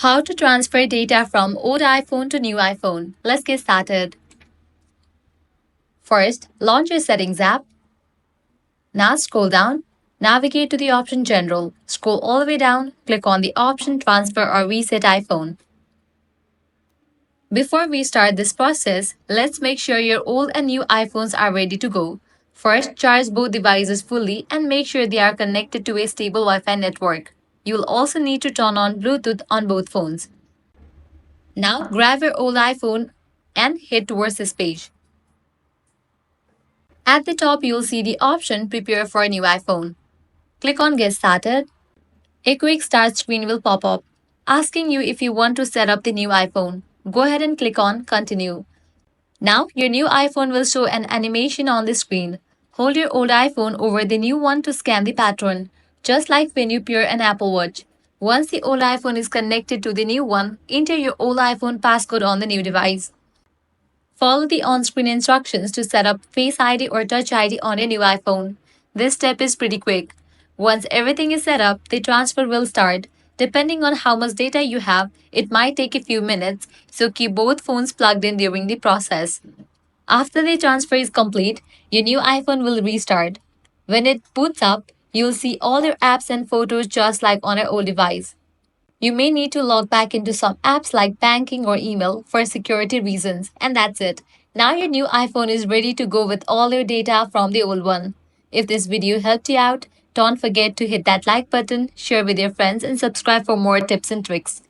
How to transfer data from old iPhone to new iPhone. Let's get started. First, launch your Settings app. Now scroll down. Navigate to the option General. Scroll all the way down. Click on the option Transfer or Reset iPhone. Before we start this process, let's make sure your old and new iPhones are ready to go. First, charge both devices fully and make sure they are connected to a stable Wi-Fi network. You'll also need to turn on Bluetooth on both phones. Now grab your old iPhone and head towards this page. At the top, you'll see the option Prepare for a new iPhone. Click on Get Started. A quick start screen will pop up, asking you if you want to set up the new iPhone. Go ahead and click on Continue. Now, your new iPhone will show an animation on the screen. Hold your old iPhone over the new one to scan the pattern, just like when you pair an Apple Watch. Once the old iPhone is connected to the new one, enter your old iPhone passcode on the new device. Follow the on-screen instructions to set up Face ID or Touch ID on a new iPhone. This step is pretty quick. Once everything is set up, the transfer will start. Depending on how much data you have, it might take a few minutes, so keep both phones plugged in during the process. After the transfer is complete, your new iPhone will restart. When it boots up, you'll see all your apps and photos just like on your old device. You may need to log back into some apps like banking or email for security reasons, and that's it. Now your new iPhone is ready to go with all your data from the old one. If this video helped you out, don't forget to hit that like button, share with your friends, and subscribe for more tips and tricks.